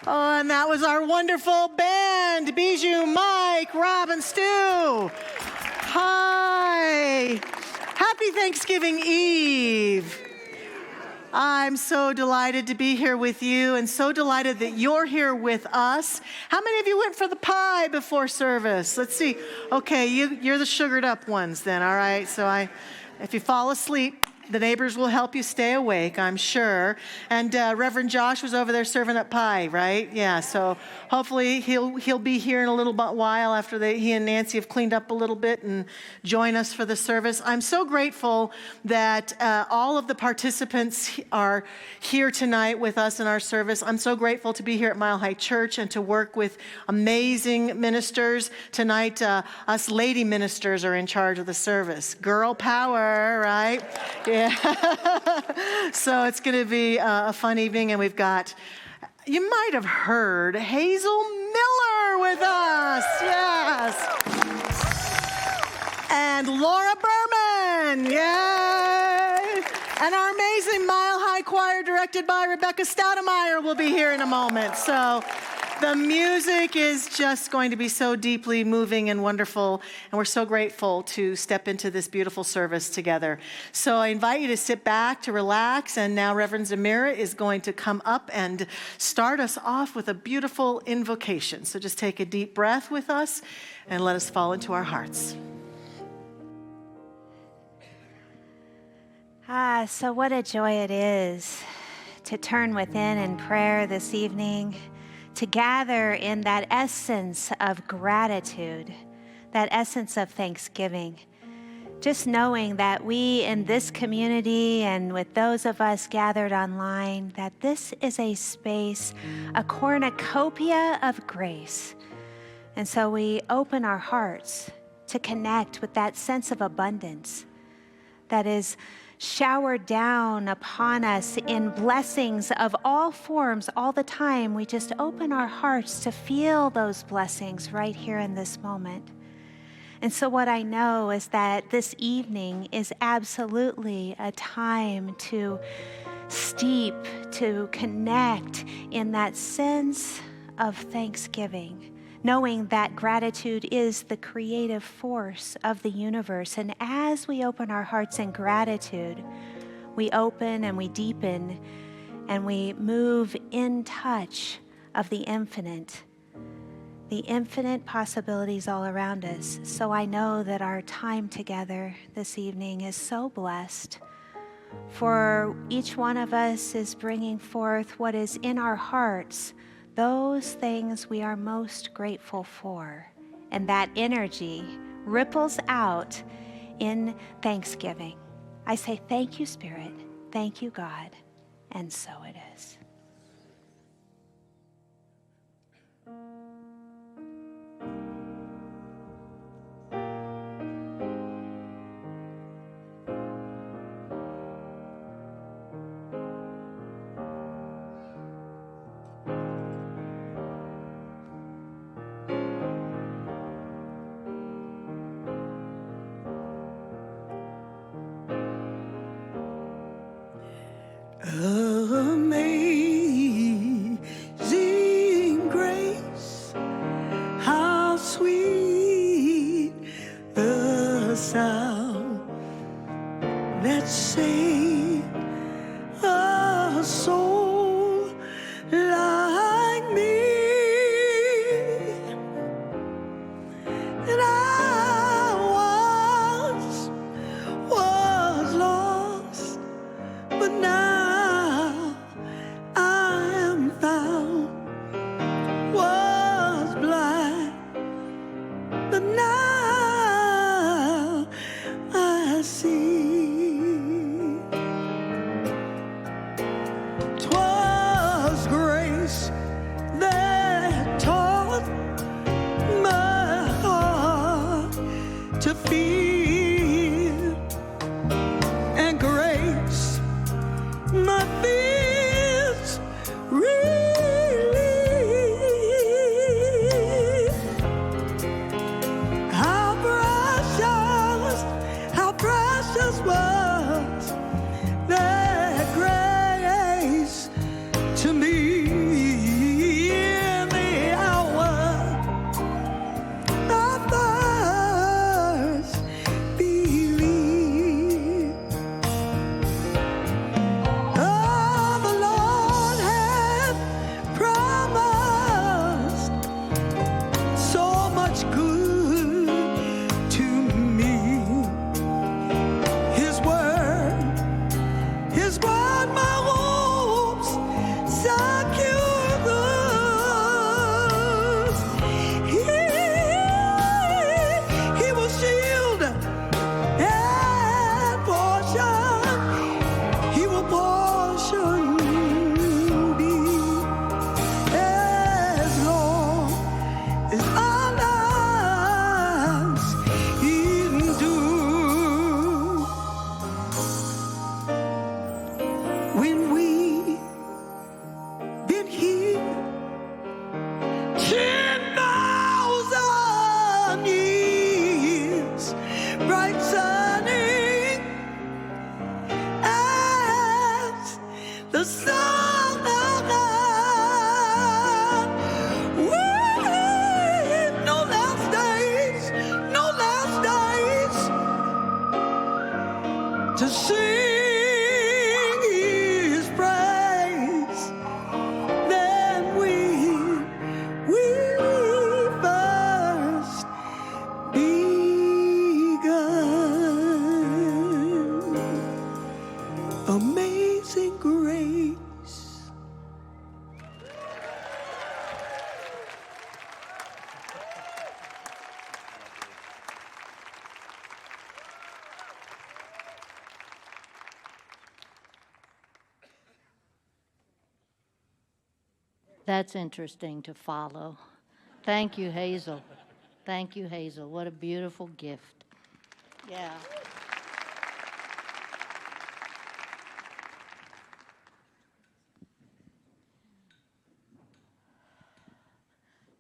Oh, and that was our wonderful band, Bijou, Mike, Rob, and Stu. Hi. Happy Thanksgiving Eve. I'm so delighted to be here with you and so delighted that you're here with us. How many of you went for the pie before service? Let's see. Okay, you're the sugared up ones then, all right? So if you fall asleep, the neighbors will help you stay awake, I'm sure. And Reverend Josh was over there serving up pie, right? Yeah, so hopefully he'll be here in a little while after he and Nancy have cleaned up a little bit and join us for the service. I'm so grateful that all of the participants are here tonight with us in our service. I'm so grateful to be here at Mile High Church and to work with amazing ministers. Tonight, us lady ministers are in charge of the service. Girl power, right? Yeah. So it's going to be a fun evening, and we've got, you might have heard, Hazel Miller with us. Yes. And Laura Berman. Yay. And our amazing Mile High Choir, directed by Rebecca Stoudemire, will be here in a moment. So the music is just going to be so deeply moving and wonderful, and we're so grateful to step into this beautiful service together. So I invite you to sit back, to relax, and now Reverend Zamira is going to come up and start us off with a beautiful invocation. So just take a deep breath with us and let us fall into our hearts. So what a joy it is to turn within in prayer this evening, to gather in that essence of gratitude, that essence of thanksgiving. Just knowing that we in this community and with those of us gathered online, that this is a space, a cornucopia of grace. And so we open our hearts to connect with that sense of abundance that is showered down upon us in blessings of all forms all the time. We just open our hearts to feel those blessings right here in this moment. And so what I know is that this evening is absolutely a time to steep, to connect in that sense of thanksgiving, knowing that gratitude is the creative force of the universe. And as we open our hearts in gratitude, we open and we deepen and we move in touch of the infinite possibilities all around us. So I know that our time together this evening is so blessed, for each one of us is bringing forth what is in our hearts, those things we are most grateful for. And that energy ripples out in thanksgiving. I say, thank you, Spirit. Thank you, God. And so it is. Amazing That's interesting to follow. Thank you, Hazel. Thank you, Hazel. What a beautiful gift. Yeah.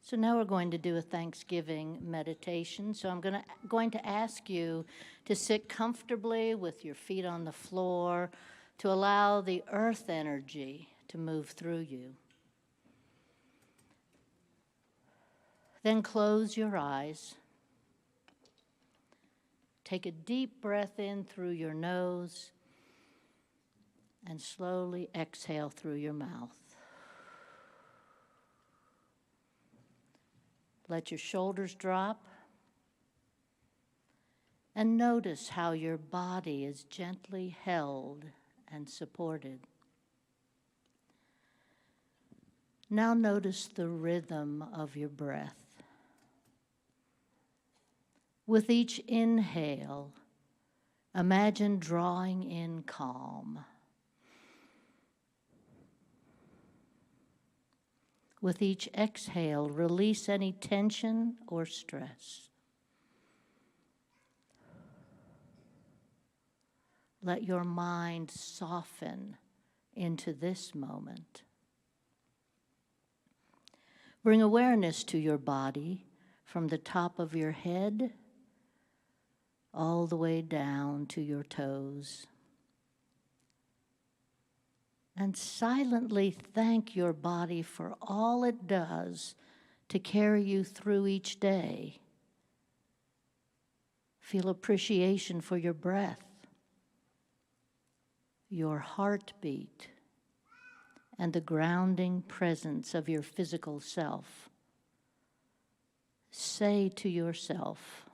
So now we're going to do a Thanksgiving meditation. So I'm going to ask you to sit comfortably with your feet on the floor to allow the earth energy to move through you. Then close your eyes. Take a deep breath in through your nose and slowly exhale through your mouth. Let your shoulders drop and notice how your body is gently held and supported. Now notice the rhythm of your breath. With each inhale, imagine drawing in calm. With each exhale, release any tension or stress. Let your mind soften into this moment. Bring awareness to your body from the top of your head all the way down to your toes. And silently thank your body for all it does to carry you through each day. Feel appreciation for your breath, your heartbeat, and the grounding presence of your physical self. Say to yourself,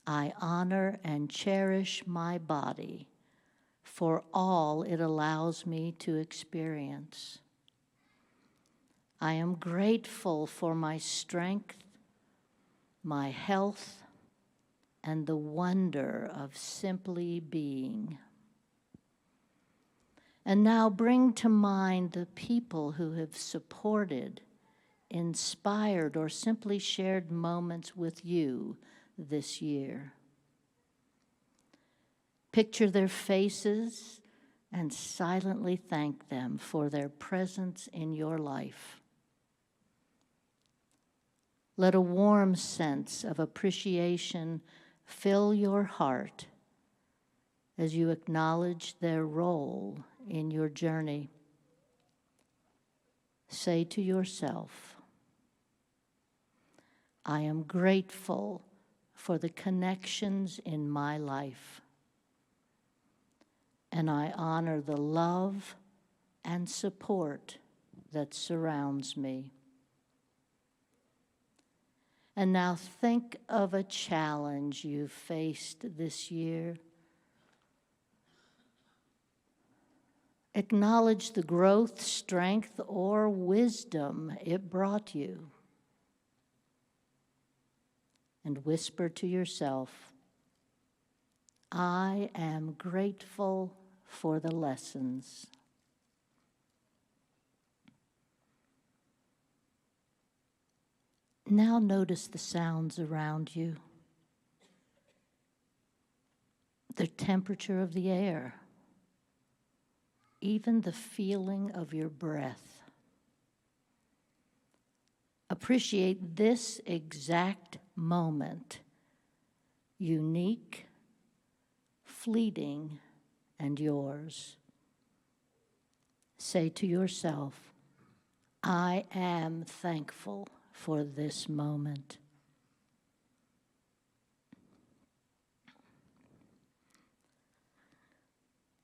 I honor and cherish my body for all it allows me to experience. I am grateful for my strength, my health, and the wonder of simply being. And now bring to mind the people who have supported, inspired, or simply shared moments with you this year. Picture their faces and silently thank them for their presence in your life. Let a warm sense of appreciation fill your heart as you acknowledge their role in your journey. Say to yourself, I am grateful for the connections in my life, and I honor the love and support that surrounds me. And now think of a challenge you faced this year Acknowledge the growth, strength, or wisdom it brought you. And whisper to yourself, I am grateful for the lessons. Now notice the sounds around you, the temperature of the air, even the feeling of your breath. Appreciate this exact moment, unique, fleeting, and yours. Say to yourself, I am thankful for this moment.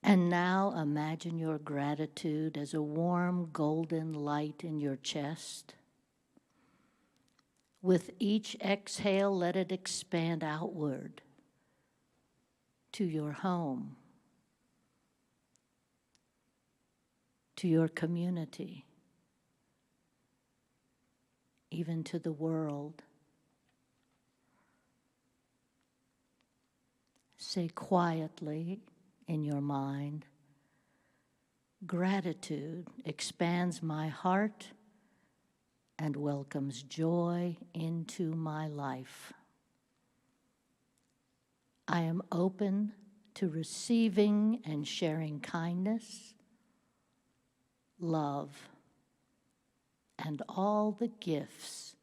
And now imagine your gratitude as a warm golden light in your chest. With each exhale, let it expand outward to your home, to your community, even to the world. Say quietly in your mind, gratitude expands my heart and welcomes joy into my life. I am open to receiving and sharing kindness, love, and all the gifts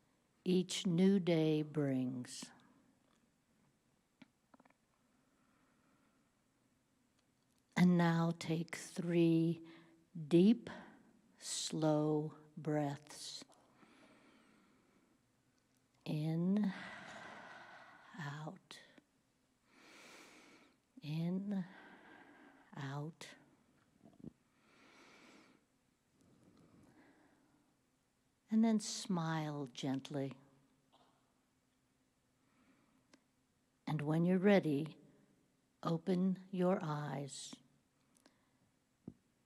each new day brings. And now take 3 deep, slow breaths. In, out. In, out. And then smile gently. And when you're ready, open your eyes,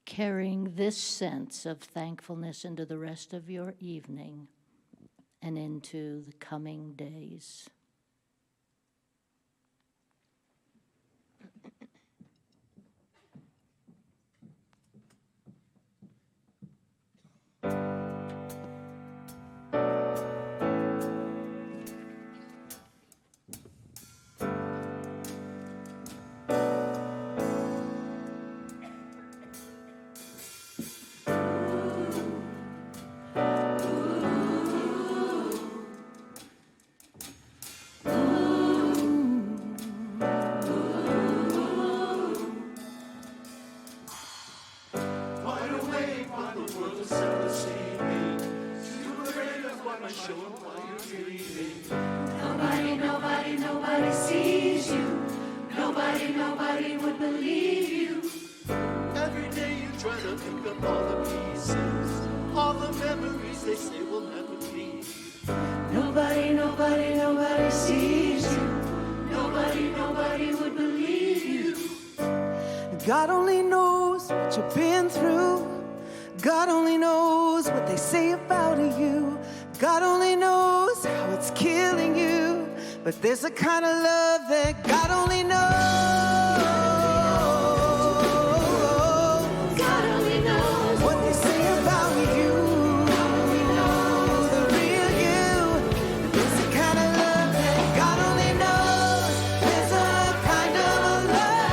carrying this sense of thankfulness into the rest of your evening and into the coming days. Nobody sees you. Nobody would believe you. Every day you try to pick up all the pieces, all the memories they say will never leave. Nobody sees you. Nobody would believe you. God only knows what you've been through. God only knows what they say about you. God only knows how it's killing you. But there's a kind of love that God only knows. God only knows What they say about you. God only knows The real you. There's a kind of love that God only knows. There's a kind of love.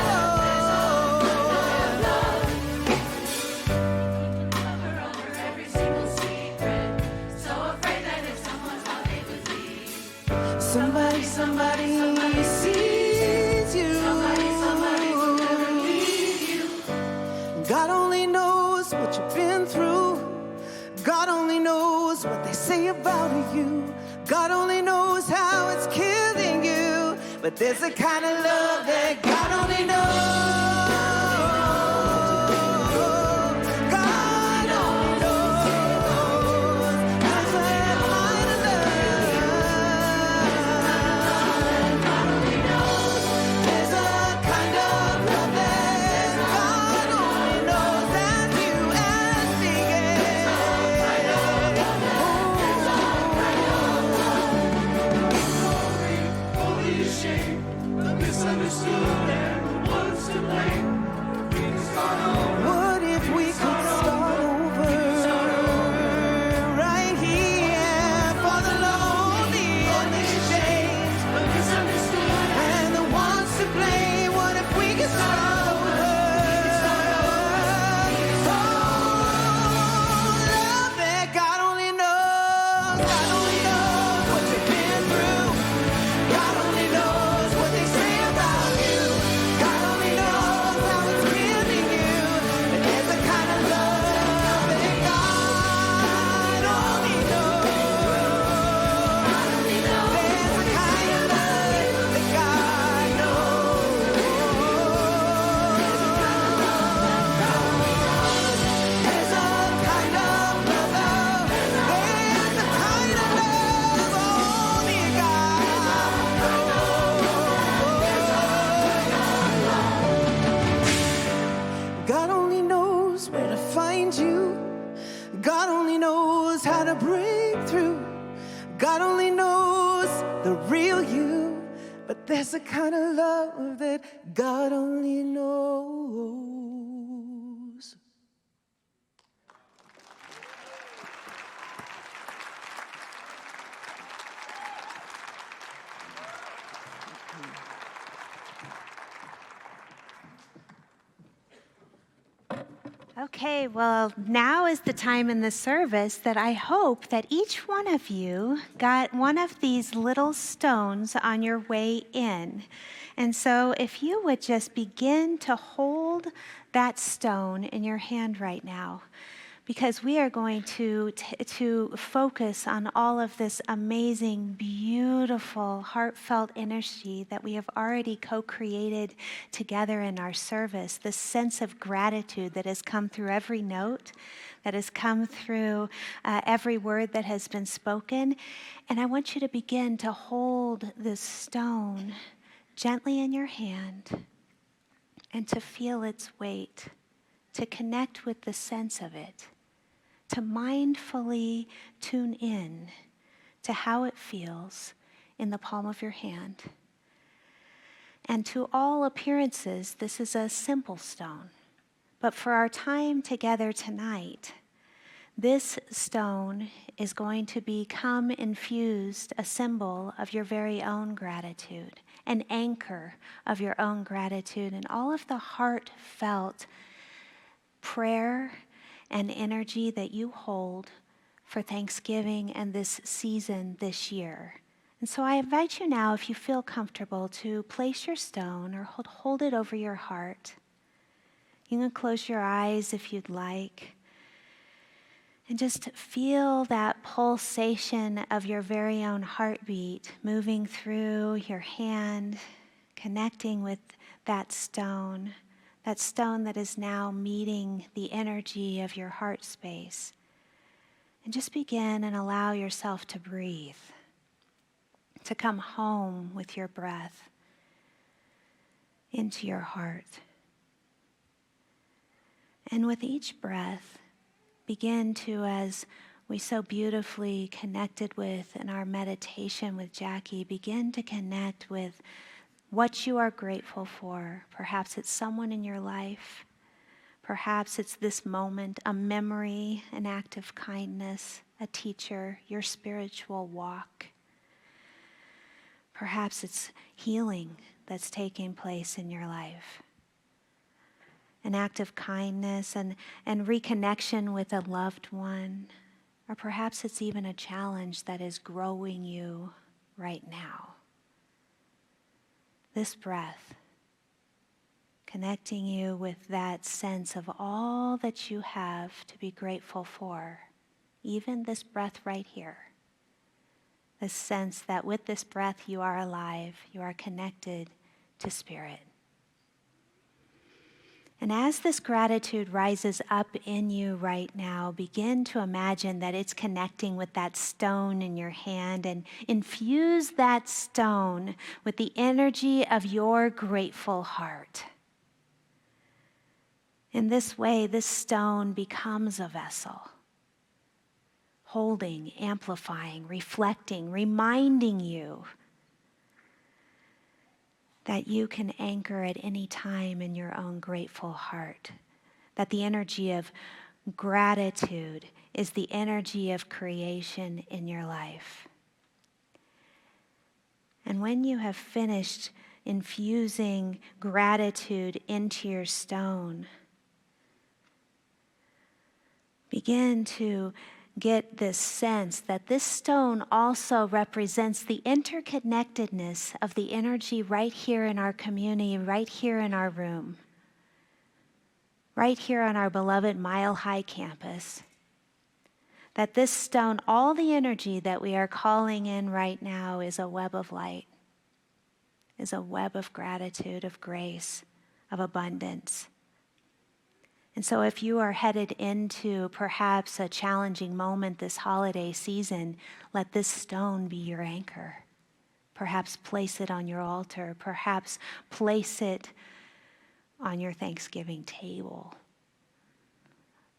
cover over every single secret. So afraid that if someone's how they would leave. Somebody sees you. Somebody will never leave you. God only knows what you've been through. God only knows what they say about you. God only knows how it's killing you. But there's a kind of love that God only knows. God only knows. There's a kind of love. There's a kind of love that God only knows. God only knows how to break through. God only knows the real you. But there's a kind of love that God only knows. Okay, well, now is the time in the service that I hope that each one of you got one of these little stones on your way in. And so if you would just begin to hold that stone in your hand right now, because we are going to focus on all of this amazing, beautiful, heartfelt energy that we have already co-created together in our service, this sense of gratitude that has come through every note, that has come through every word that has been spoken. And I want you to begin to hold this stone gently in your hand and to feel its weight, to connect with the sense of it, to mindfully tune in to how it feels in the palm of your hand. And to all appearances, this is a simple stone. But for our time together tonight, this stone is going to become infused, a symbol of your very own gratitude, an anchor of your own gratitude, and all of the heartfelt prayer and energy that you hold for Thanksgiving and this season this year. And so I invite you now, if you feel comfortable, to place your stone or hold it over your heart. You can close your eyes if you'd like. And just feel that pulsation of your very own heartbeat moving through your hand, connecting with that stone that is now meeting the energy of your heart space. And just begin and allow yourself to breathe, to come home with your breath into your heart. And with each breath, begin to, as we so beautifully connected with in our meditation with Jackie, begin to connect with what you are grateful for. Perhaps it's someone in your life. Perhaps it's this moment, a memory, an act of kindness, a teacher, your spiritual walk. Perhaps it's healing that's taking place in your life. An act of kindness and reconnection with a loved one. Or perhaps it's even a challenge that is growing you right now. This breath, connecting you with that sense of all that you have to be grateful for, even this breath right here. This sense that with this breath you are alive, you are connected to spirit. And as this gratitude rises up in you right now, begin to imagine that it's connecting with that stone in your hand, and infuse that stone with the energy of your grateful heart. In this way, this stone becomes a vessel, holding, amplifying, reflecting, reminding you that you can anchor at any time in your own grateful heart, that the energy of gratitude is the energy of creation in your life. And when you have finished infusing gratitude into your stone, begin to get this sense that this stone also represents the interconnectedness of the energy right here in our community, right here in our room, right here on our beloved Mile High campus. That this stone, all the energy that we are calling in right now, is a web of light, is a web of gratitude, of grace, of abundance. And so if you are headed into perhaps a challenging moment this holiday season, let this stone be your anchor. Perhaps place it on your altar. Perhaps place it on your Thanksgiving table.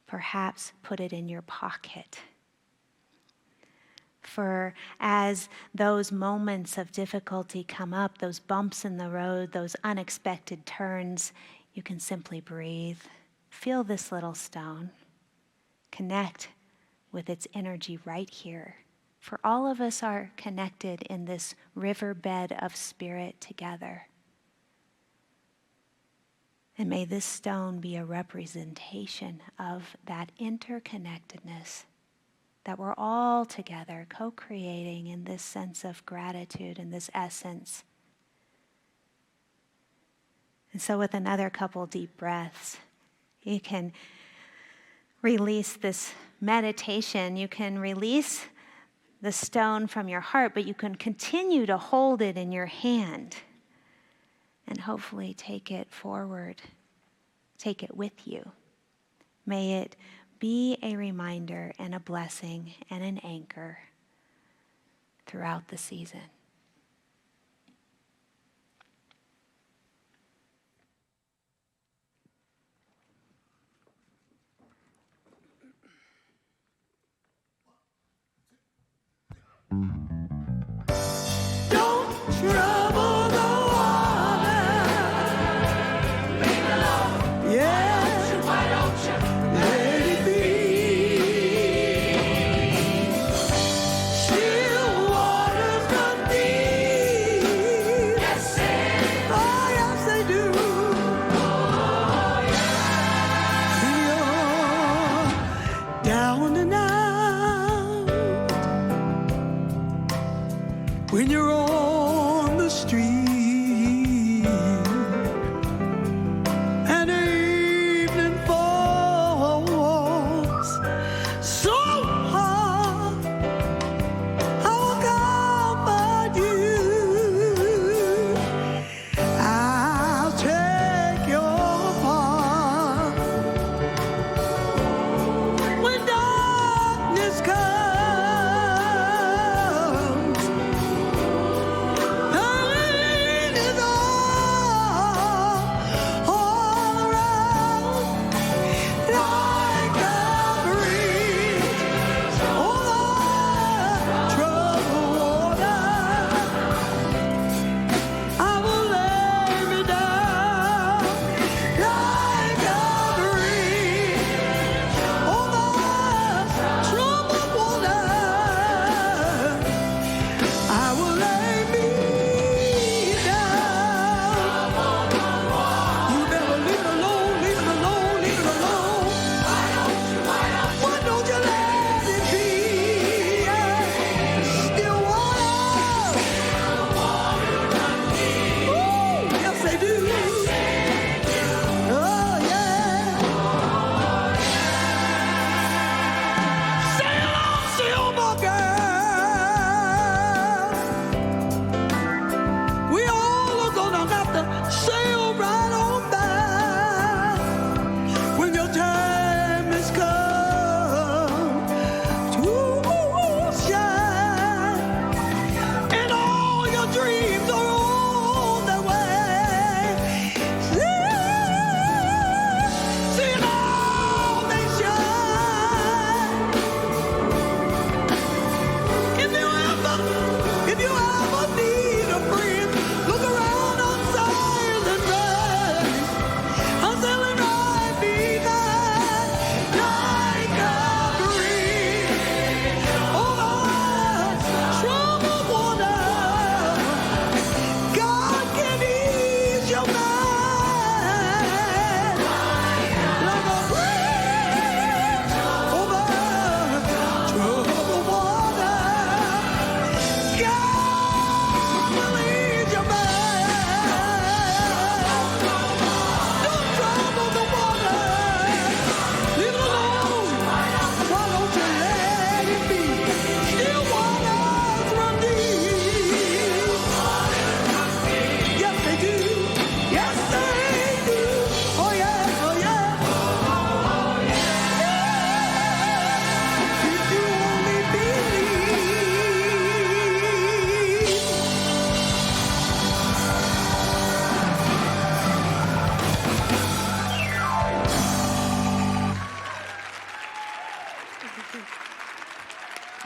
perhaps put it in your pocket. For as those moments of difficulty come up, those bumps in the road, those unexpected turns, you can simply breathe. Feel this little stone. Connect with its energy right here. For all of us are connected in this riverbed of spirit together. And may this stone be a representation of that interconnectedness, that we're all together co-creating in this sense of gratitude and this essence. And so with another couple deep breaths, you can release this meditation. You can release the stone from your heart, but you can continue to hold it in your hand and hopefully take it forward, take it with you. May it be a reminder and a blessing and an anchor throughout the season. Don't trouble the water. Leave it alone. Yeah, Why don't you? let it be. Still waters run deep. Yes, sir. Oh, yes, they do. Oh, yeah. You're down and out. When you're on the street and evening falls so hard, I will comfort you. I'll take your part when darkness comes. Pain is all around, like a bridge over troubled water. I will lay me down like a bridge over troubled water.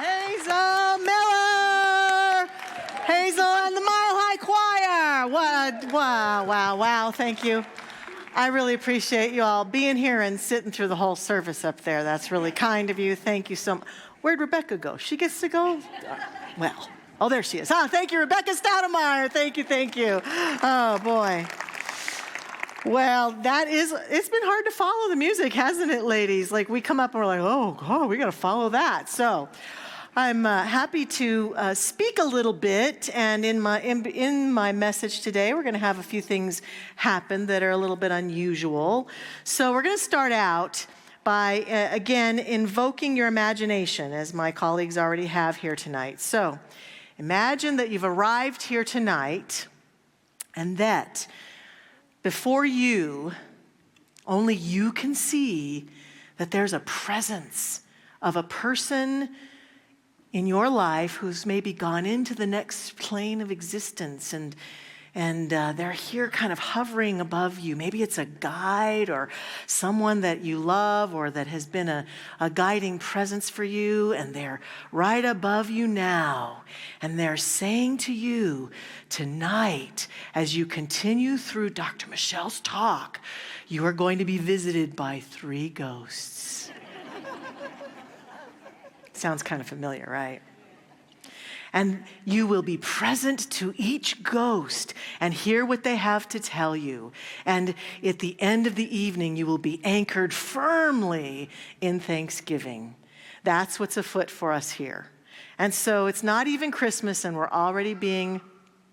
Hazel Miller. Hazel and the Mile High Choir. Wow. Thank you. I really appreciate you all being here and sitting through the whole service up there. That's really kind of you. Thank you so much. Where'd Rebecca go? She gets to go? Well, oh, there she is. Thank you, Rebecca Stoudemire. Thank you. Oh, boy. Well, it's been hard to follow the music, hasn't it, ladies? Like, we come up and we're like, oh, God, we got to follow that. So I'm happy to speak a little bit, and in my message today, we're going to have a few things happen that are a little bit unusual. So we're going to start out by, again, invoking your imagination, as my colleagues already have here tonight. So imagine that you've arrived here tonight, and that before you, only you can see that there's a presence of a person in your life who's maybe gone into the next plane of existence, and they're here kind of hovering above you. Maybe it's a guide or someone that you love or that has been a guiding presence for you, and they're right above you now. And they're saying to you tonight, as you continue through Dr. Michelle's talk, you are going to be visited by 3 ghosts. Sounds kind of familiar, right? And you will be present to each ghost and hear what they have to tell you. And at the end of the evening, you will be anchored firmly in Thanksgiving. That's what's afoot for us here. And so it's not even Christmas, and we're already being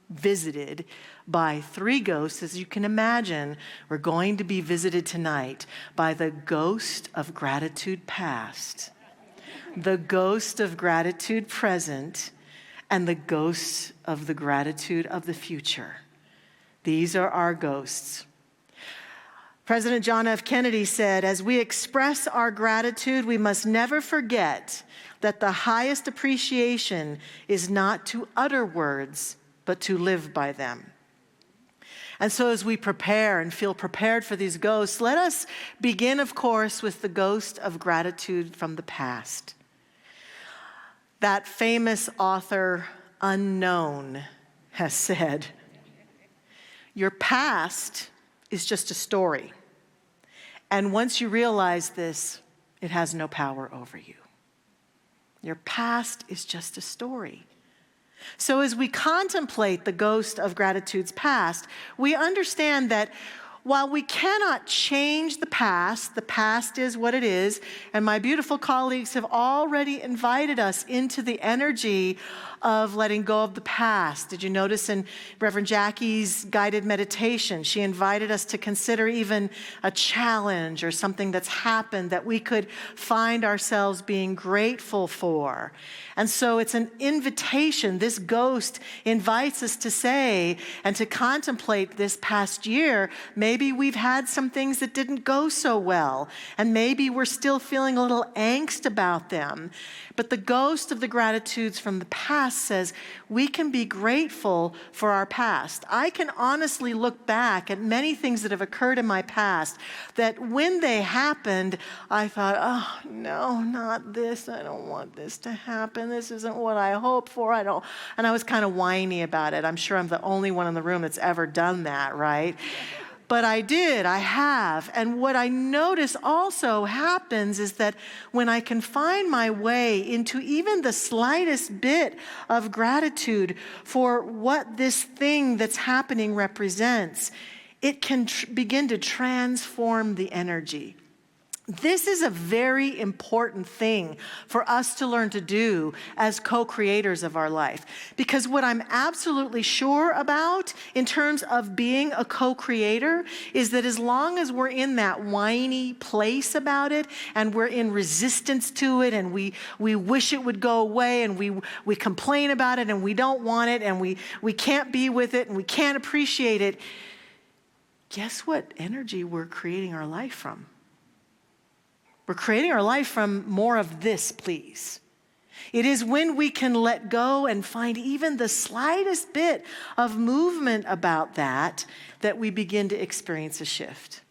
visited by 3 ghosts. As you can imagine, we're going to be visited tonight by the ghost of gratitude past, the ghost of gratitude present, and the ghosts of the gratitude of the future. These are our ghosts. President John F. Kennedy said, as we express our gratitude, we must never forget that the highest appreciation is not to utter words, but to live by them. And so as we prepare and feel prepared for these ghosts, let us begin, of course, with the ghost of gratitude from the past. That famous author, Unknown, has said, your past is just a story. And once you realize this, it has no power over you. Your past is just a story. So as we contemplate the ghost of gratitude's past, we understand that while we cannot change the past is what it is, and my beautiful colleagues have already invited us into the energy of letting go of the past. Did you notice in Reverend Jackie's guided meditation, she invited us to consider even a challenge or something that's happened that we could find ourselves being grateful for. And so it's an invitation. This ghost invites us to say and to contemplate this past year. Maybe we've had some things that didn't go so well, and maybe we're still feeling a little angst about them. But the ghost of the gratitudes from the past says we can be grateful for our past. I can honestly look back at many things that have occurred in my past that when they happened, I thought, oh, no, not this. I don't want this to happen. This isn't what I hoped for. And I was kind of whiny about it. I'm sure I'm the only one in the room that's ever done that, right? But I have. And what I notice also happens is that when I can find my way into even the slightest bit of gratitude for what this thing that's happening represents, it can begin to transform the energy. This is a very important thing for us to learn to do as co-creators of our life. Because what I'm absolutely sure about in terms of being a co-creator is that as long as we're in that whiny place about it and we're in resistance to it and we wish it would go away and we complain about it and we don't want it and we can't be with it and we can't appreciate it, guess what energy we're creating our life from? We're creating our life from more of this, please. It is when we can let go and find even the slightest bit of movement about that we begin to experience a shift.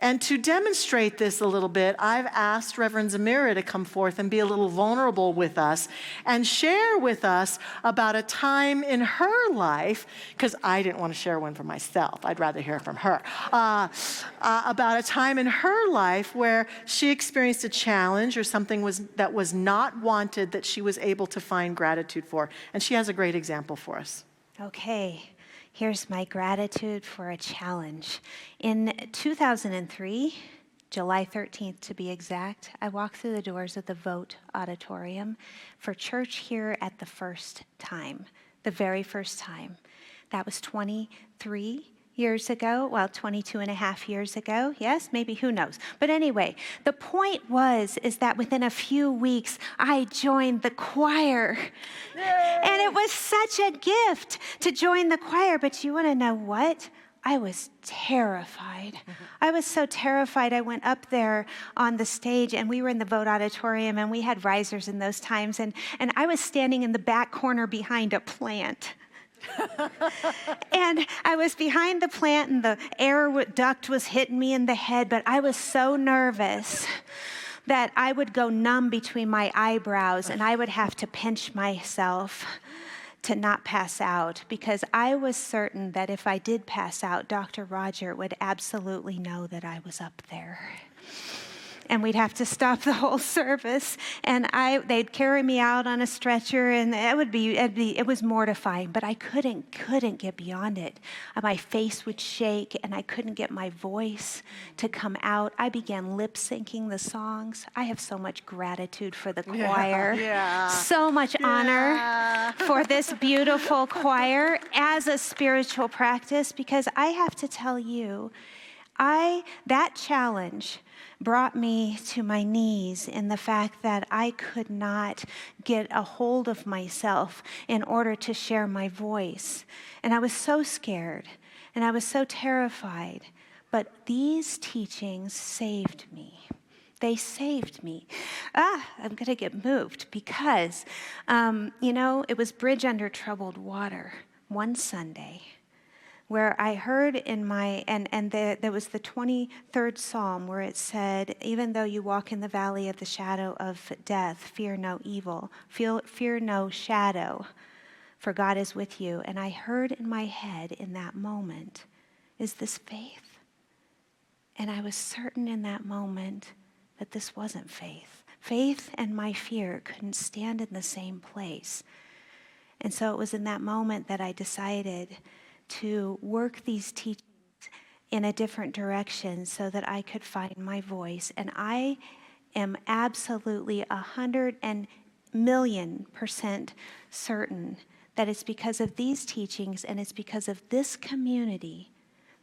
And to demonstrate this a little bit, I've asked Reverend Zamira to come forth and be a little vulnerable with us and share with us about a time in her life, because I didn't want to share one for myself. I'd rather hear from her. About a time in her life where she experienced a challenge or something that was not wanted that she was able to find gratitude for. And she has a great example for us. Okay, here's my gratitude for a challenge. In 2003, July 13th to be exact, I walked through the doors of the Vote Auditorium for church here at the first time, the very first time. That was 23 years ago, well, 22 and a half years ago. Yes, maybe, who knows? But anyway, the point is that within a few weeks, I joined the choir. Yay! And it was such a gift to join the choir. But you want to know what? I was terrified. I was so terrified. I went up there on the stage, and we were in the Vote Auditorium, and we had risers in those times. And I was standing in the back corner behind a plant. And I was behind the plant, and the air duct was hitting me in the head, but I was so nervous that I would go numb between my eyebrows, and I would have to pinch myself to not pass out, because I was certain that if I did pass out, Dr. Roger would absolutely know that I was up there. And we'd have to stop the whole service, and they'd carry me out on a stretcher, and it was mortifying, but I couldn't get beyond it. My face would shake, and I couldn't get my voice to come out. I began lip syncing the songs. I have so much gratitude for the choir, so much honor for this beautiful choir as a spiritual practice, because I have to tell you, that challenge brought me to my knees in the fact that I could not get a hold of myself in order to share my voice. And I was so scared, and I was so terrified. But these teachings saved me. They saved me. I'm going to get moved because, it was Bridge Under Troubled Water one Sunday, where I heard there was the 23rd Psalm where it said, even though you walk in the valley of the shadow of death, fear no evil, fear no shadow, for God is with you. And I heard in my head in that moment, is this faith? And I was certain in that moment that this wasn't faith. Faith and my fear couldn't stand in the same place. And so it was in that moment that I decided to work these teachings in a different direction so that I could find my voice. And I am absolutely 100,000,000% certain that it's because of these teachings and it's because of this community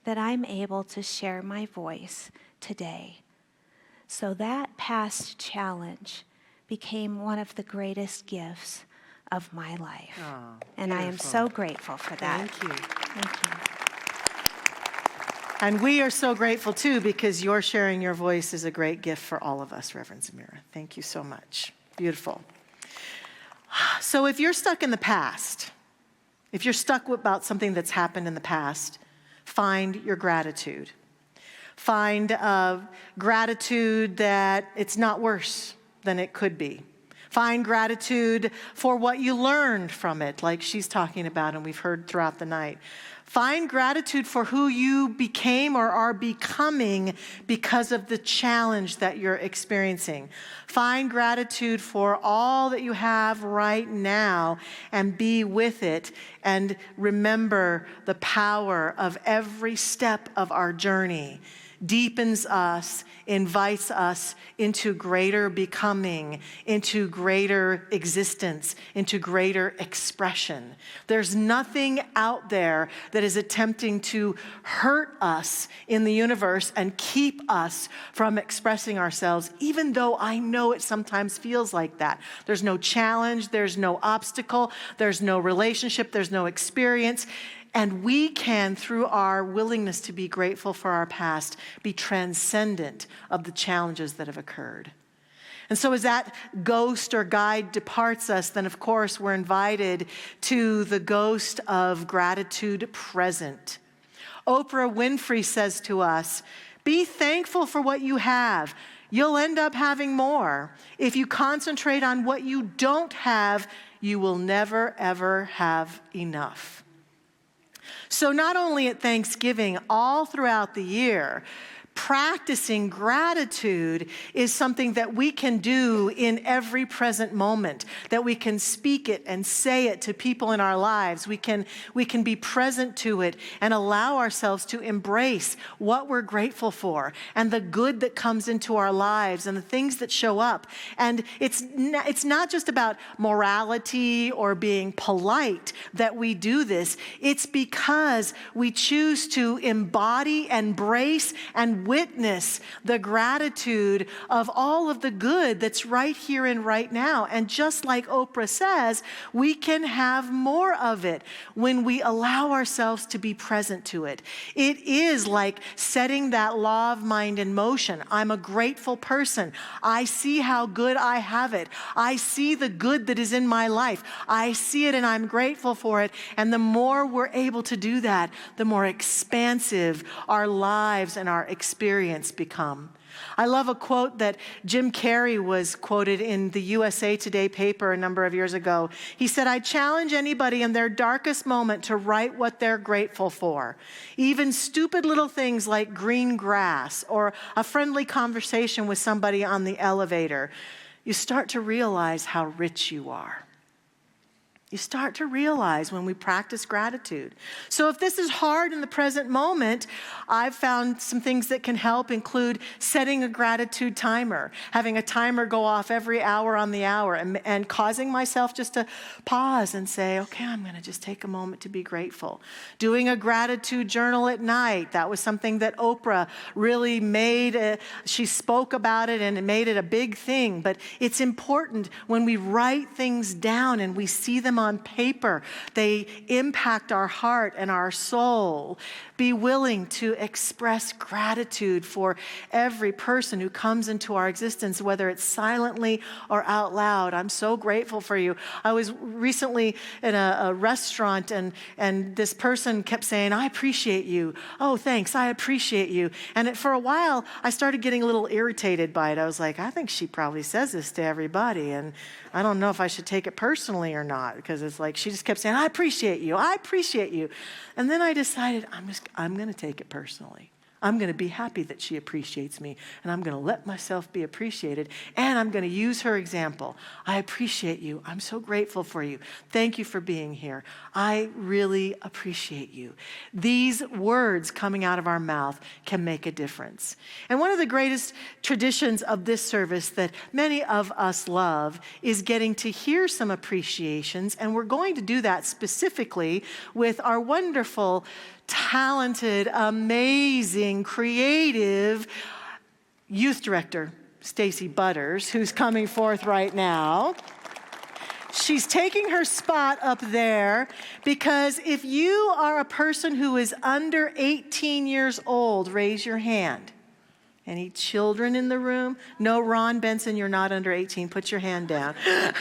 that I'm able to share my voice today. So that past challenge became one of the greatest gifts of my life. Oh, and I am so grateful for that. Thank you. Thank you. And we are so grateful too, because your sharing your voice is a great gift for all of us, Reverend Zamira. Thank you so much. Beautiful. So if you're stuck in the past, if you're stuck about something that's happened in the past, find your gratitude. Find gratitude that it's not worse than it could be. Find gratitude for what you learned from it, like she's talking about and we've heard throughout the night. Find gratitude for who you became or are becoming because of the challenge that you're experiencing. Find gratitude for all that you have right now and be with it. And remember the power of every step of our journey deepens us, invites us into greater becoming, into greater existence, into greater expression. There's nothing out there that is attempting to hurt us in the universe and keep us from expressing ourselves, even though I know it sometimes feels like that. There's no challenge, there's no obstacle, there's no relationship, there's no experience. And we can, through our willingness to be grateful for our past, be transcendent of the challenges that have occurred. And so as that ghost or guide departs us, then of course we're invited to the ghost of gratitude present. Oprah Winfrey says to us, Be thankful for what you have. You'll end up having more. If you concentrate on what you don't have, you will never, ever have enough. So not only at Thanksgiving, all throughout the year, practicing gratitude is something that we can do in every present moment, that we can speak it and say it to people in our lives. We can be present to it and allow ourselves to embrace what we're grateful for and the good that comes into our lives and the things that show up. And it's not just about morality or being polite that we do this. It's because we choose to embody, embrace, and witness the gratitude of all of the good that's right here and right now. And just like Oprah says, we can have more of it when we allow ourselves to be present to it. It is like setting that law of mind in motion. I'm a grateful person. I see how good I have it. I see the good that is in my life. I see it and I'm grateful for it. And the more we're able to do that, the more expansive our lives and our experience become. I love a quote that Jim Carrey was quoted in the USA Today paper a number of years ago. He said, "I challenge anybody in their darkest moment to write what they're grateful for. Even stupid little things like green grass or a friendly conversation with somebody on the elevator. You start to realize how rich you are." You start to realize when we practice gratitude. So if this is hard in the present moment, I've found some things that can help include setting a gratitude timer, having a timer go off every hour on the hour and causing myself just to pause and say, okay, I'm going to just take a moment to be grateful. Doing a gratitude journal at night. That was something that Oprah really made. She spoke about it and it made it a big thing. But it's important when we write things down and we see them on paper. They impact our heart and our soul. Be willing to express gratitude for every person who comes into our existence, whether it's silently or out loud. I'm so grateful for you. I was recently in a restaurant and this person kept saying, "I appreciate you." "Oh, thanks, I appreciate you." And for a while, I started getting a little irritated by it. I was like, I think she probably says this to everybody, and I don't know if I should take it personally or not, because it's like she just kept saying, "I appreciate you, I appreciate you." And then I decided I'm going to take it personally. I'm going to be happy that she appreciates me, and I'm going to let myself be appreciated, and I'm going to use her example. "I appreciate you. I'm so grateful for you. Thank you for being here. I really appreciate you." These words coming out of our mouth can make a difference. And one of the greatest traditions of this service that many of us love is getting to hear some appreciations, and we're going to do that specifically with our wonderful, talented, amazing, creative youth director, Stacy Butters, who's coming forth right now. She's taking her spot up there because if you are a person who is under 18 years old, raise your hand. Any children in the room? No, Ron Benson, you're not under 18. Put your hand down.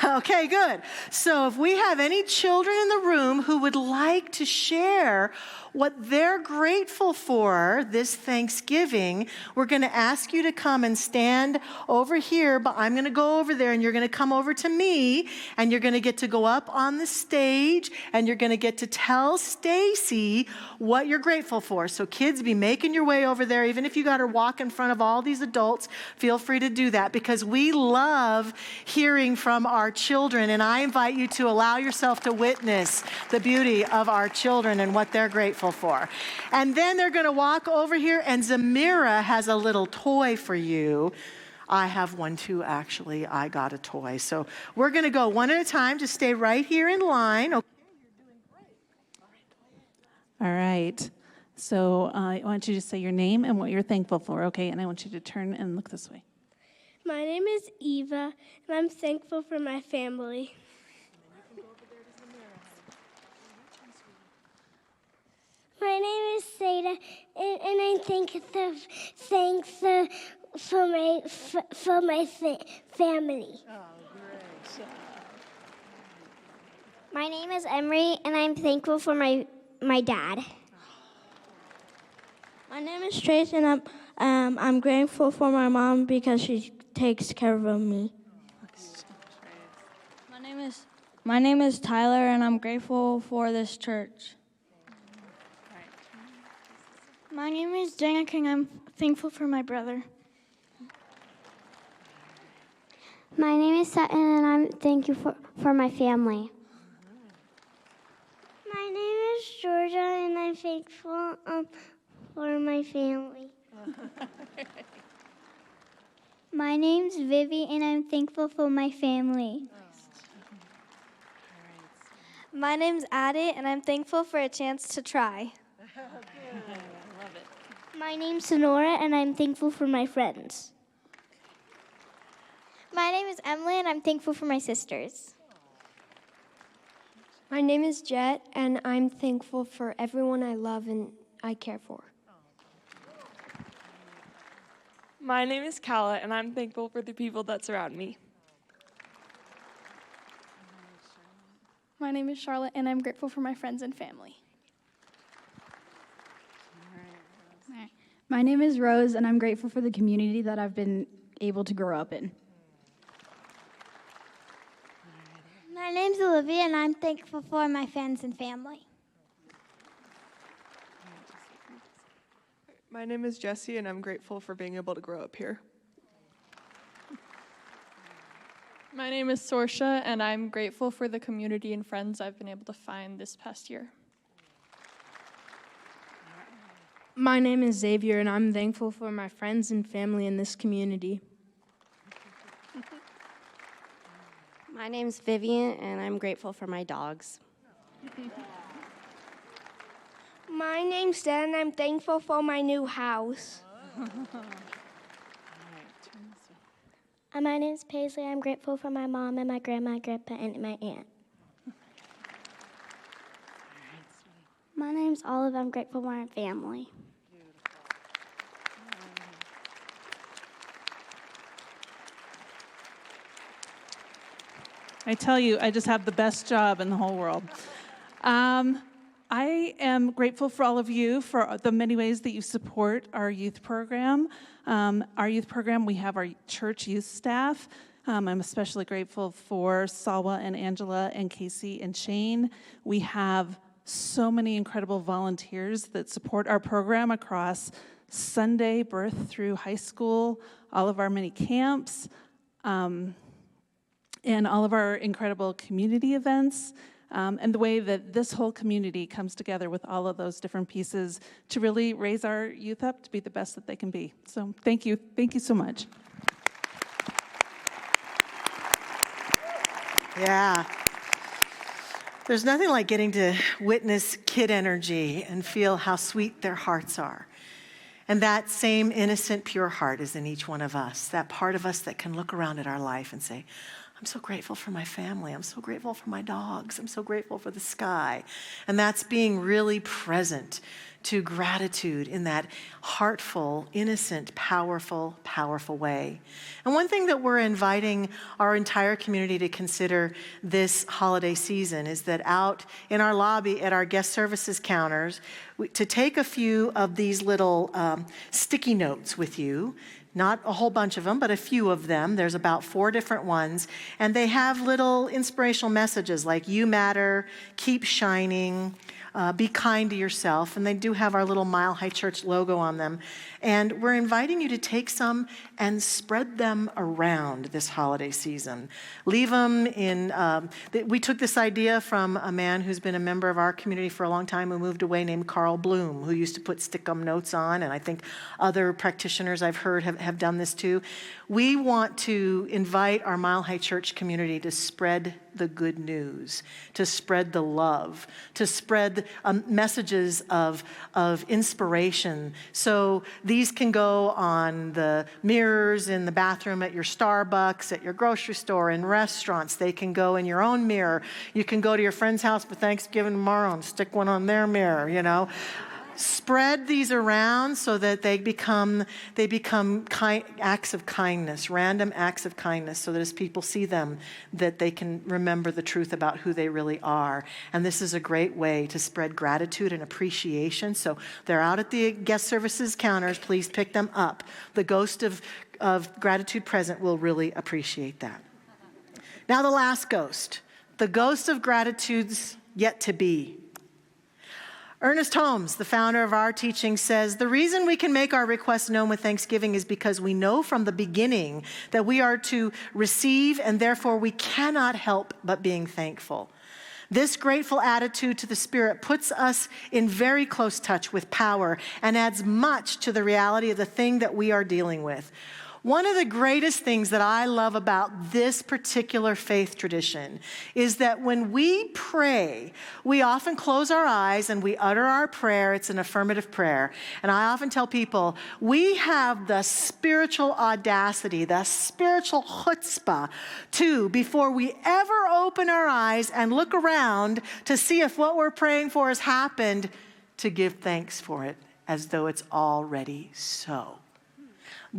Okay, good. So if we have any children in the room who would like to share what they're grateful for this Thanksgiving, we're going to ask you to come and stand over here, but I'm going to go over there and you're going to come over to me and you're going to get to go up on the stage and you're going to get to tell Stacy what you're grateful for. So kids, be making your way over there. Even if you got to walk in front of all these adults, feel free to do that because we love hearing from our children, and I invite you to allow yourself to witness the beauty of our children and what they're grateful for. And then they're going to walk over here, and Zamira has a little toy for you. I have one too, actually. I got a toy. So we're going to go one at a time. Just stay right here in line. Okay, you're doing great. All right. So I want you to say your name and what you're thankful for, okay? And I want you to turn and look this way. My name is Eva, and I'm thankful for my family. My name is Seda, and I'm thankful for my family. Oh, great. My name is Emery, and I'm thankful for my dad. My name is Trace, and I'm grateful for my mom because she takes care of me. My name is Tyler, and I'm grateful for this church. My name is Janek, and I'm thankful for my brother. My name is Sutton, and I'm thankful for my family. My name is Georgia, and I'm thankful for my family. My name's Vivi, and I'm thankful for my family. My name's Addie, and I'm thankful for a chance to try. My name's Sonora, and I'm thankful for my friends. My name is Emily, and I'm thankful for my sisters. My name is Jet, and I'm thankful for everyone I love and I care for. My name is Kala, and I'm thankful for the people that surround me. My name is Charlotte, and I'm grateful for my friends and family. My name is Rose, and I'm grateful for the community that I've been able to grow up in. My name's Olivia, and I'm thankful for my friends and family. My name is Jessie, and I'm grateful for being able to grow up here. My name is Sorsha, and I'm grateful for the community and friends I've been able to find this past year. My name is Xavier, and I'm thankful for my friends and family in this community. My name's Vivian, and I'm grateful for my dogs. My name's Dan, and I'm thankful for my new house. My name's Paisley. I'm grateful for my mom and my grandma, grandpa, and my aunt. My name's Olive. I'm grateful for my family. I tell you, I just have the best job in the whole world. I am grateful for all of you for the many ways that you support our youth program. We have our church youth staff. I'm especially grateful for Salwa and Angela and Casey and Shane. We have so many incredible volunteers that support our program across Sunday, birth through high school, all of our many camps, and all of our incredible community events. And the way that this whole community comes together with all of those different pieces to really raise our youth up to be the best that they can be. So thank you so much. Yeah. There's nothing like getting to witness kid energy and feel how sweet their hearts are. And that same innocent, pure heart is in each one of us, that part of us that can look around at our life and say, I'm so grateful for my family. I'm so grateful for my dogs. I'm so grateful for the sky. And that's being really present to gratitude in that heartful, innocent, powerful, powerful way. And one thing that we're inviting our entire community to consider this holiday season is that out in our lobby at our guest services counters, to take a few of these little sticky notes with you. Not a whole bunch of them, but a few of them. There's about 4 different ones. And they have little inspirational messages like, you matter, keep shining, be kind to yourself. And they do have our little Mile High Church logo on them. And we're inviting you to take some and spread them around this holiday season. Leave them in, we took this idea from a man who's been a member of our community for a long time who moved away named Carl Bloom, who used to put stick-em notes on, and I think other practitioners I've heard have done this too. We want to invite our Mile High Church community to spread the good news, to spread the love, to spread messages of inspiration. So these can go on the mirrors in the bathroom at your Starbucks, at your grocery store, in restaurants. They can go in your own mirror. You can go to your friend's house for Thanksgiving tomorrow and stick one on their mirror, you know. Spread these around so that they become acts of kindness, random acts of kindness, so that as people see them, that they can remember the truth about who they really are. And this is a great way to spread gratitude and appreciation. So they're out at the guest services counters. Please pick them up. The ghost of gratitude present will really appreciate that. Now the last ghost, the ghost of gratitude's yet to be. Ernest Holmes, the founder of our teaching, says, the reason we can make our requests known with thanksgiving is because we know from the beginning that we are to receive, and therefore we cannot help but being thankful. This grateful attitude to the Spirit puts us in very close touch with power and adds much to the reality of the thing that we are dealing with. One of the greatest things that I love about this particular faith tradition is that when we pray, we often close our eyes and we utter our prayer. It's an affirmative prayer. And I often tell people, we have the spiritual audacity, the spiritual chutzpah, to, before we ever open our eyes and look around to see if what we're praying for has happened, to give thanks for it as though it's already so.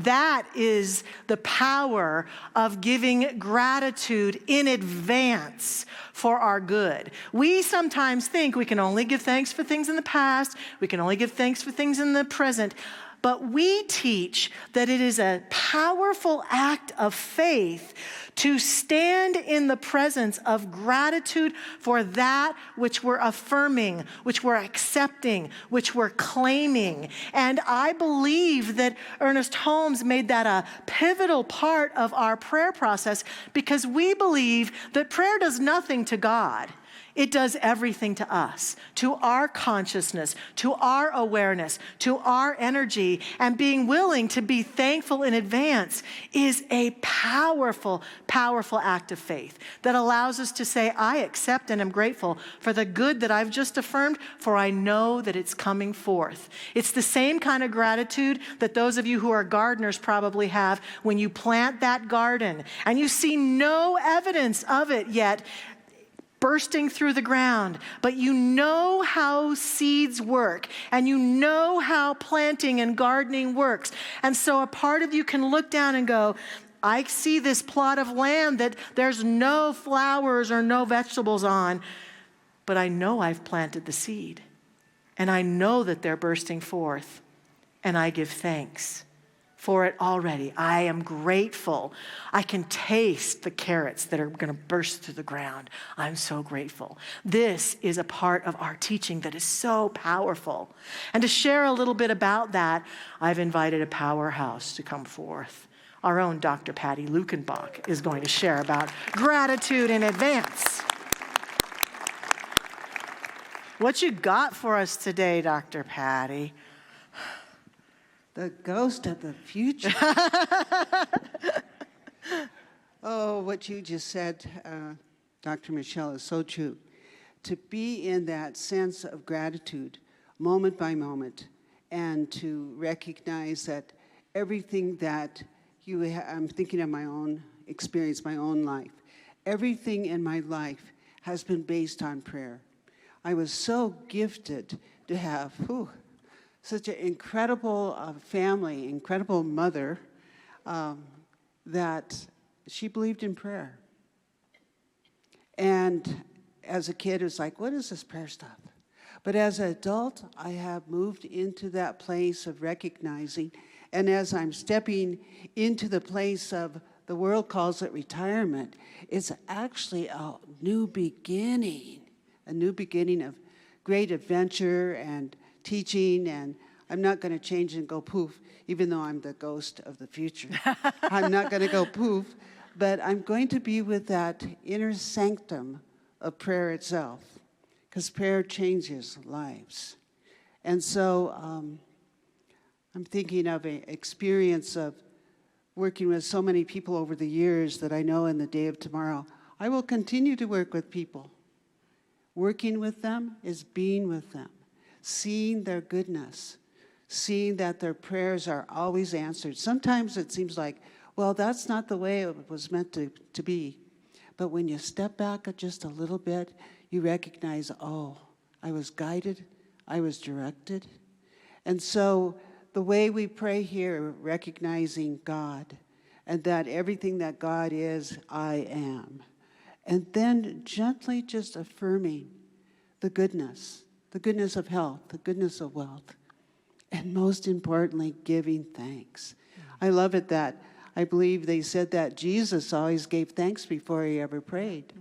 That is the power of giving gratitude in advance for our good. We sometimes think we can only give thanks for things in the past, we can only give thanks for things in the present, but we teach that it is a powerful act of faith to stand in the presence of gratitude for that which we're affirming, which we're accepting, which we're claiming. And I believe that Ernest Holmes made that a pivotal part of our prayer process, because we believe that prayer does nothing to God. It does everything to us, to our consciousness, to our awareness, to our energy. And being willing to be thankful in advance is a powerful, powerful act of faith that allows us to say, I accept and am grateful for the good that I've just affirmed, for I know that it's coming forth. It's the same kind of gratitude that those of you who are gardeners probably have when you plant that garden and you see no evidence of it yet bursting through the ground, but you know how seeds work and you know how planting and gardening works. And so a part of you can look down and go, I see this plot of land that there's no flowers or no vegetables on, but I know I've planted the seed and I know that they're bursting forth, and I give thanks for it already. I am grateful. I can taste the carrots that are going to burst through the ground. I'm so grateful. This is a part of our teaching that is so powerful. And to share a little bit about that, I've invited a powerhouse to come forth. Our own Dr. Patty Lukenbach is going to share about gratitude in advance. What you got for us today, Dr. Patty? The ghost of the future. Oh, what you just said, Dr. Michelle, is so true. To be in that sense of gratitude, moment by moment, and to recognize that everything that I'm thinking of my own experience, my own life. Everything in my life has been based on prayer. I was so gifted to have, such an incredible family, incredible mother, that she believed in prayer. And as a kid, it was like, what is this prayer stuff? But as an adult, I have moved into that place of recognizing, and as I'm stepping into the place of, the world calls it retirement, it's actually a new beginning of great adventure and teaching, and I'm not going to change and go poof, even though I'm the ghost of the future. I'm not going to go poof, but I'm going to be with that inner sanctum of prayer itself, because prayer changes lives. And so I'm thinking of an experience of working with so many people over the years that I know in the day of tomorrow, I will continue to work with people. Working with them is being with them, seeing their goodness, seeing that their prayers are always answered. Sometimes it seems like, well, that's not the way it was meant to be. But when you step back just a little bit, you recognize, oh, I was guided, I was directed, And so the way we pray here, recognizing God, and that everything that God is, I am. And then gently just affirming the goodness of health, the goodness of wealth, and most importantly, giving thanks. I love it that I believe they said that Jesus always gave thanks before he ever prayed.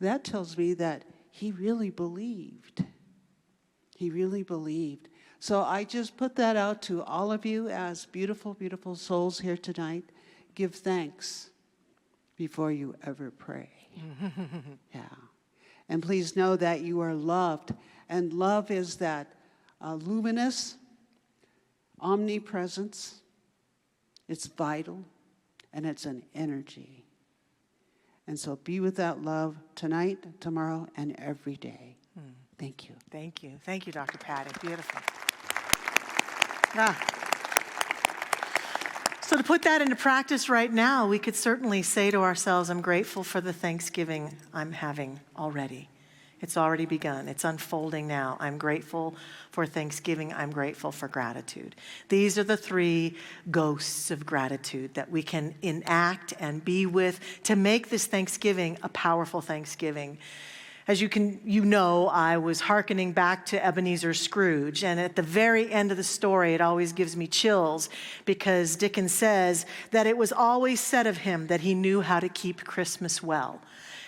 That tells me that he really believed. He really believed. So I just put that out to all of you as beautiful, beautiful souls here tonight. Give thanks before you ever pray. Yeah. And please know that you are loved. And love is that luminous omnipresence. It's vital, and it's an energy. And so be with that love tonight, tomorrow, and every day. Thank you. Thank you. Thank you, Dr. Patty. Beautiful. So to put that into practice right now, we could certainly say to ourselves, I'm grateful for the Thanksgiving I'm having already. It's already begun. It's unfolding now. I'm grateful for Thanksgiving. I'm grateful for gratitude. These are the three ghosts of gratitude that we can enact and be with to make this Thanksgiving a powerful Thanksgiving. As you know, I was hearkening back to Ebenezer Scrooge, and at the very end of the story, it always gives me chills because Dickens says that it was always said of him that he knew how to keep Christmas well.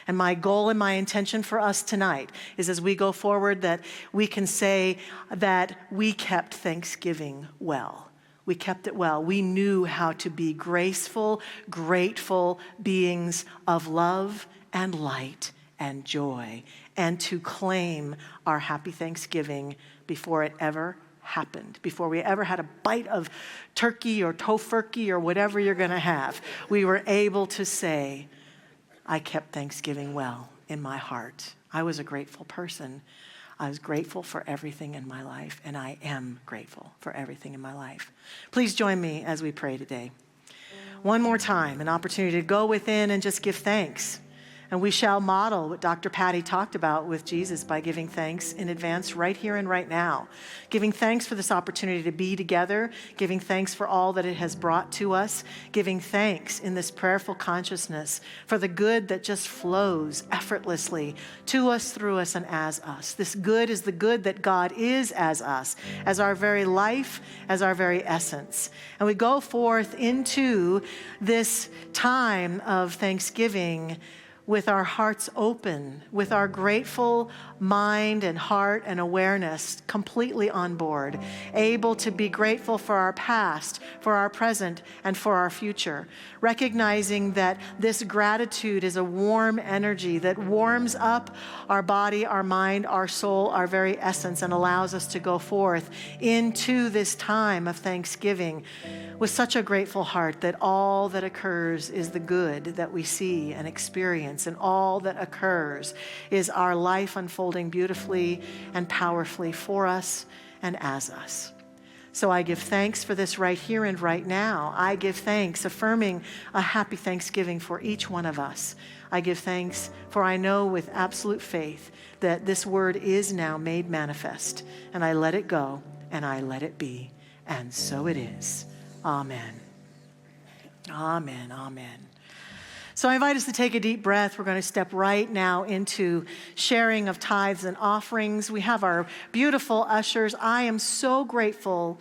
And my goal and my intention for us tonight is as we go forward that we can say that we kept Thanksgiving well. We kept it well. We knew how to be graceful, grateful beings of love and light and joy, and to claim our happy Thanksgiving before it ever happened, before we ever had a bite of turkey or tofurkey or whatever you're going to have. We were able to say, I kept Thanksgiving well in my heart. I was a grateful person. I was grateful for everything in my life, and I am grateful for everything in my life. Please join me as we pray today. One more time, an opportunity to go within and just give thanks. And we shall model what Dr. Patty talked about with Jesus by giving thanks in advance right here and right now. Giving thanks for this opportunity to be together, giving thanks for all that it has brought to us, giving thanks in this prayerful consciousness for the good that just flows effortlessly to us, through us, and as us. This good is the good that God is as us, as our very life, as our very essence. And we go forth into this time of Thanksgiving with our hearts open, with our grateful mind and heart and awareness completely on board, able to be grateful for our past, for our present, and for our future, recognizing that this gratitude is a warm energy that warms up our body, our mind, our soul, our very essence, and allows us to go forth into this time of Thanksgiving with such a grateful heart that all that occurs is the good that we see and experience, and all that occurs is our life unfolding beautifully and powerfully for us and as us. So I give thanks for this right here and right now. I give thanks, affirming a happy Thanksgiving for each one of us. I give thanks, for I know with absolute faith that this word is now made manifest, and I let it go and I let it be. And so it is. Amen. Amen. Amen. So I invite us to take a deep breath. We're going to step right now into sharing of tithes and offerings. We have our beautiful ushers. I am so grateful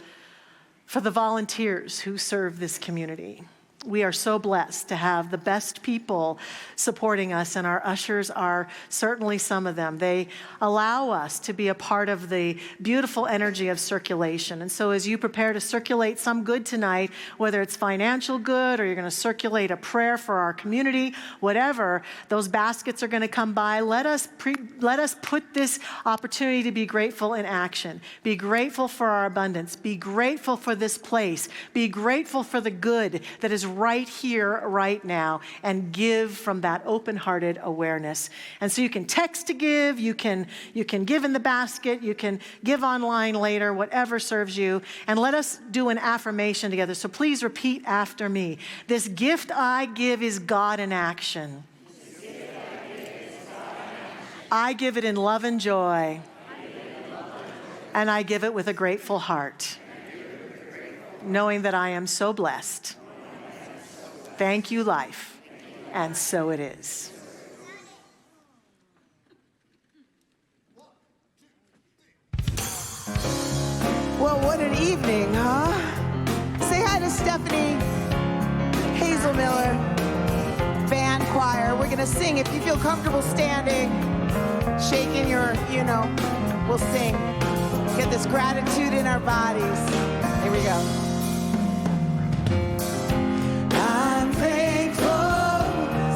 for the volunteers who serve this community. We are so blessed to have the best people supporting us, and our ushers are certainly some of them. They allow us to be a part of the beautiful energy of circulation. And so as you prepare to circulate some good tonight, whether it's financial good or you're going to circulate a prayer for our community, whatever, those baskets are going to come by. Let us put this opportunity to be grateful in action. Be grateful for our abundance. Be grateful for this place. Be grateful for the good that is right here, right now, and give from that open-hearted awareness. And so you can text to give, you can give in the basket, you can give online later, whatever serves you. And let us do an affirmation together. So please repeat after me. This gift I give is God in action. I give it in love and joy. And I give it with a grateful heart. knowing that I am so blessed. Thank you, life. And so it is. Well, what an evening, huh? Say hi to Stephanie, Hazel Miller, band choir. We're going to sing. If you feel comfortable standing, shaking your, we'll sing. Get this gratitude in our bodies. Here we go. I'm thankful,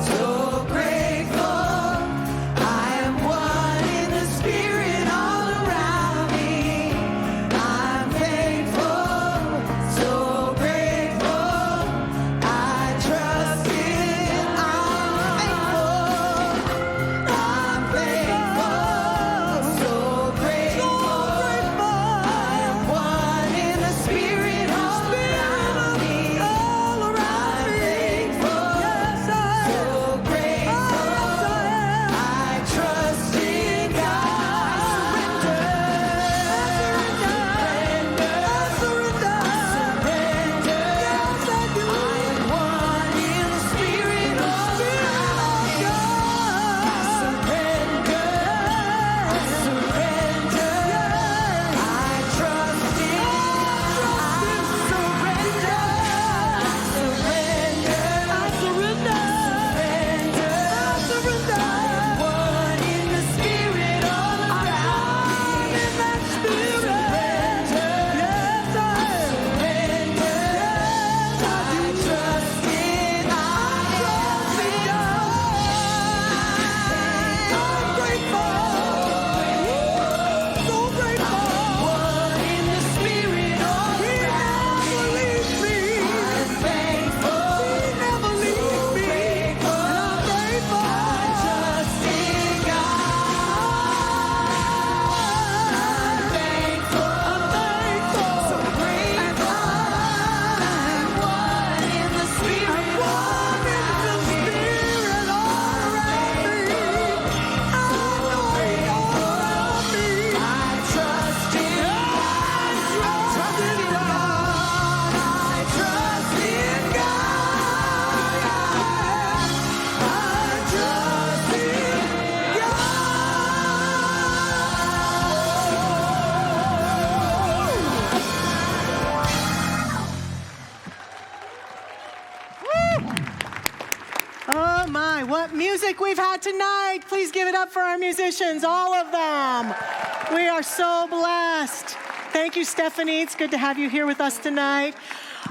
so grateful. I am one in the spirit all around me. I'm thankful, so grateful. I trust in. I'm thankful, so grateful. I am one in the spirit all around me. I'm thankful, so grateful. I trust in God. I surrender. I am one in the spirit all around me. I surrender. I trust in. Oh my, what music we've had tonight. Please give it up for our musicians, all of them. We are so blessed. Thank you, Stephanie. It's good to have you here with us tonight.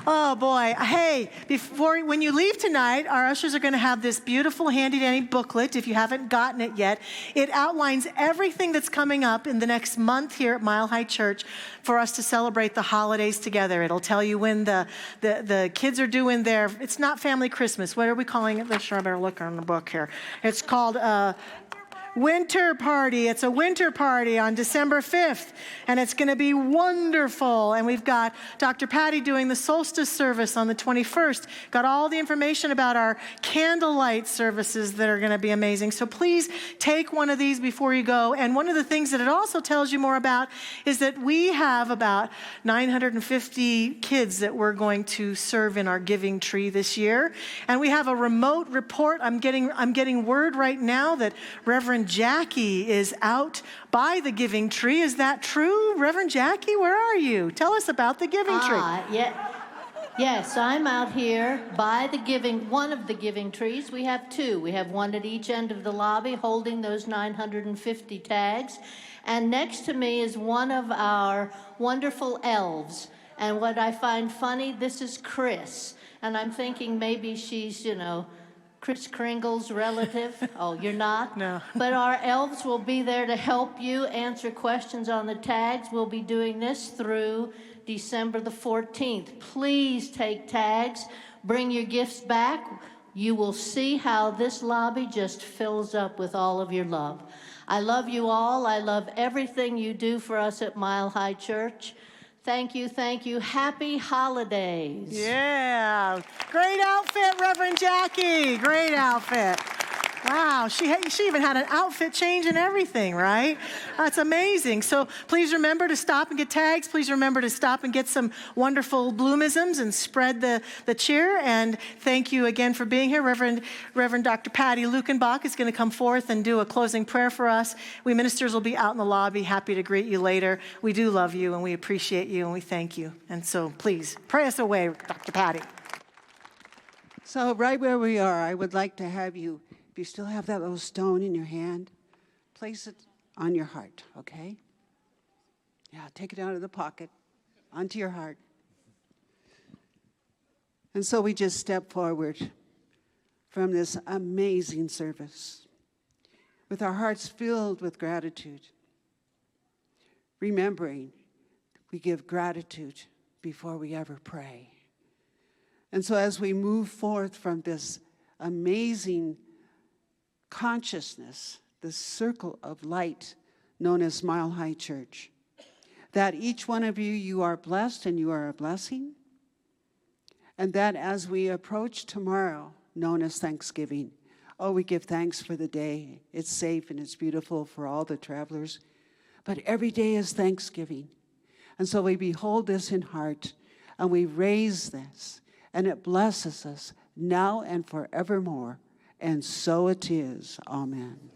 Oh boy. Hey, when you leave tonight, our ushers are going to have this beautiful handy dandy booklet if you haven't gotten it yet. It outlines everything that's coming up in the next month here at Mile High Church for us to celebrate the holidays together. It'll tell you when the kids are doing it's not family Christmas. What are we calling it? Let's sure I better look on the book here. It's called Winter Party. It's a winter party on December 5th, and it's going to be wonderful. And we've got Dr. Patty doing the solstice service on the 21st. Got all the information about our candlelight services that are going to be amazing. So please take one of these before you go. And one of the things that it also tells you more about is that we have about 950 kids that we're going to serve in our giving tree this year. And we have a remote report. I'm getting word right now that Reverend Jackie is out by the giving tree. Is that true? Reverend Jackie, where are you? Tell us about the giving tree. Yes, I'm out here by one of the giving trees. We have two. We have one at each end of the lobby holding those 950 tags. And next to me is one of our wonderful elves. And what I find funny, this is Chris. And I'm thinking maybe she's, Kris Kringle's relative. Oh, you're not? No. But our elves will be there to help you answer questions on the tags. We'll be doing this through December the 14th. Please take tags. Bring your gifts back. You will see how this lobby just fills up with all of your love. I love you all. I love everything you do for us at Mile High Church. Thank you, thank you. Happy holidays. Yeah. Great outfit, Reverend Jackie. Great outfit. Wow, she even had an outfit change and everything, right? That's amazing. So please remember to stop and get tags. Please remember to stop and get some wonderful bloomisms and spread the cheer. And thank you again for being here. Reverend Dr. Patty Lukenbach is going to come forth and do a closing prayer for us. We ministers will be out in the lobby, happy to greet you later. We do love you and we appreciate you and we thank you. And so please pray us away, Dr. Patty. So right where we are, I would like to have you, if you still have that little stone in your hand, place it on your heart, okay? Yeah, take it out of the pocket, onto your heart. And so we just step forward from this amazing service with our hearts filled with gratitude, remembering we give gratitude before we ever pray. And so as we move forth from this amazing consciousness, the circle of light known as Mile High Church, that each one of you, you are blessed and you are a blessing, and that as we approach tomorrow, known as Thanksgiving, we give thanks for the day. It's safe and it's beautiful for all the travelers, but every day is Thanksgiving. And so we behold this in heart, and we raise this, and it blesses us now and forevermore. And so it is. Amen.